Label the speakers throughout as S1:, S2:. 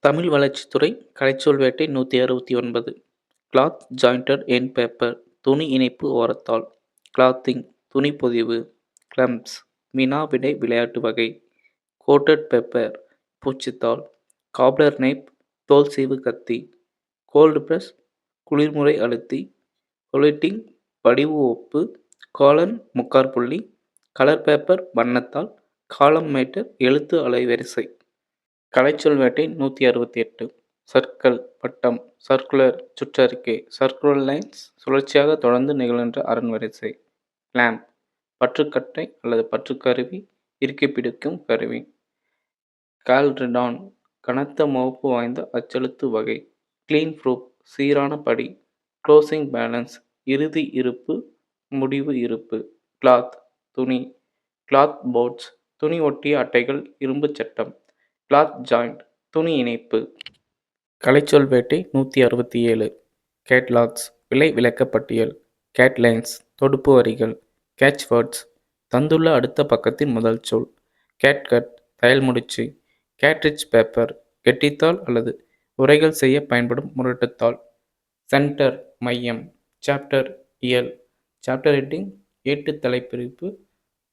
S1: தமிழ் வளர்ச்சித்துறை கலைச்சொல் வேட்டை 169. Cloth jointed end paper துணி இணைப்பு ஓரத்தாள். கிளாத்திங் துணிப்பொதிவு. கிளம்ப்ஸ் வினா விடை விளையாட்டு வகை. கோட்டட் பேப்பர் பூச்சித்தாள். காப்லர் நைப் தோல் சீவு கத்தி. கோல்டு பிரஸ் குளிர்முறை அழுத்தி. பொலிட்டிங் வடிவு ஒப்பு. காலன் முக்காற்புள்ளி. கலர் பேப்பர் வண்ணத்தாள். காலம் மேட்டர் எழுத்து அலைவரிசை. கலைச்சொல் வேட்டை 168. சர்க்கிள் வட்டம். சர்க்குலர் சுற்றறிக்கை. சர்க்குலர் லைன்ஸ் சுழற்சியாக தொடர்ந்து நிகழ்கின்ற அரன்வரிசை. கிளாம்ப் பற்றுக்கட்டை அல்லது பற்றுக்கருவி, இறுக்கி பிடிக்கும் கருவி. கால்ட்ரிடான் கனத்த முகப்பு வாய்ந்த அச்செழுத்து வகை. கிளீன் ப்ரூப் சீரான படி. க்ளோசிங் பேலன்ஸ் இறுதி இருப்பு, முடிவு இருப்பு. கிளாத் துணி. கிளாத் போர்ட்ஸ் துணி ஒட்டிய அட்டைகள், இரும்பு சட்டம். கிளாத் ஜாயிண்ட் துணி இணைப்பு. கலைச்சொல் வேட்டை 167. கேட்லாக்ஸ் விலை விளக்கப்பட்டியல். கேட்லைன்ஸ் தொடுப்பு வரிகள். கேட்ச்வேர்ட்ஸ் தந்துள்ள அடுத்த பக்கத்தின் முதல் சொல். கேட்கட் தையல் முடிச்சு. கேட்ரிட்ஜ் பேப்பர் கெட்டித்தாள் அல்லது உரைகள் செய்ய பயன்படும் முரட்டுத்தாள். சென்டர் மையம். சாப்டர் இயல். சாப்டர் ஹெட்டிங் ஏட்டு தலைப்பிரிப்பு,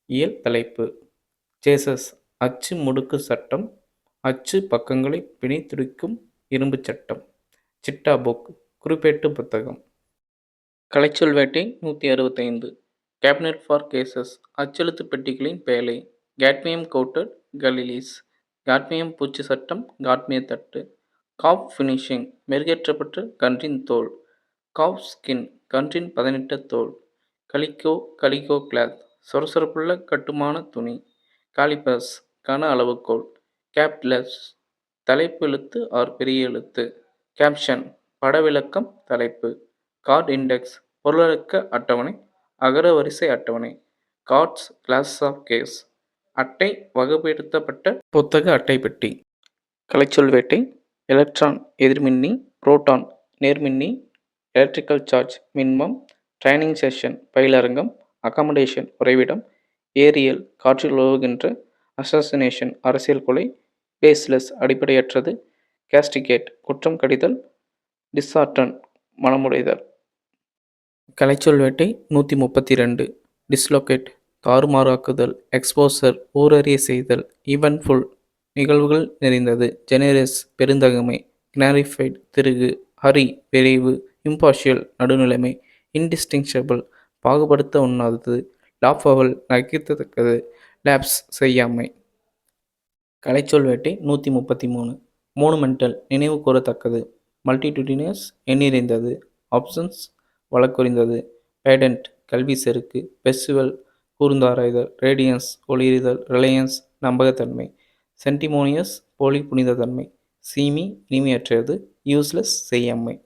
S1: இயல் தலைப்பு. சேசஸ் அச்சு முடுக்கு சட்டம். அச்சு பக்கங்களை பிணைத்துடிக்கும் இரும்பு சட்டம். சிட்டா புக் குறிப்பேட்டு புத்தகம். கலைச்சொல் வேட்டை 165. கேபினட் ஃபார் கேசஸ் அச்செழுத்து பெட்டிகளின் பேழை. கேட்மியம் கோட்டட் கலிலீஸ் காட்மியம் பூச்சி சட்டம். காட்மிய தட்டு. காப் ஃபினிஷிங் மெருகேற்றப்பட்ட கன்றின் தோல். காப் ஸ்கின் கன்றின் பதனிட்ட தோல். கலிகோ கிளாத் சொரசொரப்புள்ள கட்டுமான துணி. காலிபர்ஸ் கன அளவுகோல். கேப்லெஸ் தலைப்பு எழுத்து ஆர் பெரிய எழுத்து. கேப்ஷன் படவிளக்கம் தலைப்பு. கார்ட் இண்டெக்ஸ் பொருளடக்க அட்டவணை, அகர வரிசை அட்டவணை. கார்ட்ஸ் கிளாஸ் ஆஃப் கேஸ் அட்டை வகைப்படுத்தப்பட்ட புத்தக அட்டை பெட்டி. கலைச்சொல் வேட்டை எலக்ட்ரான் எதிர்மின்னி. புரோட்டான் நேர்மின்னி. எலக்ட்ரிக்கல் சார்ஜ் மின்மம். ட்ரைனிங் செஷன் பயிலரங்கம். அகாமடேஷன் உறைவிடம். ஏரியல் காற்றில் உலவுகின்ற. அசாசினேஷன் அரசியல் கொலை. பேஸ்லெஸ் அடிப்படையற்றது. கேஸ்டிகேட் குற்றம் கடிதல். டிஸ்ஆர்டன் மனமுடைதல். கலைச்சொல் வேட்டை 132. டிஸ்லோகேட் தாறுமாறாக்குதல். எக்ஸ்போசர் ஊரறிய செய்தல். ஈவன்ஃபுல் நிகழ்வுகள் நிறைந்தது. ஜெனரஸ் பெருந்தகைமை. கிளாரிஃபைட் திருகு. ஹரி விரைவு. இம்பார்ஷியல் நடுநிலைமை. இன்டிஸ்டிங்ஷபிள் பாகுபடுத்த உண்ணாதது. லாஃபவல் நகைக்கத்தக்கது. லேப்ஸ் செய்யாமை. கலைச்சொல் வேட்டை 133. மோனுமெண்டல் நினைவு கூறத்தக்கது. மல்டிடியூடினியஸ் எண்ணிறைந்தது. ஆப்ஷன்ஸ் வழக்குறிந்தது. பேடன்ட் கல்வி செருக்கு. பெஸ்டிவல் கூர்ந்தாராய்தல். ரேடியன்ஸ் ஒளியறிதல். ரிலையன்ஸ் நம்பகத்தன்மை. சென்டிமோனியஸ் போலி புனிதத்தன்மை. சீமி இனிமையற்றது. யூஸ்லெஸ் செய்யாமை.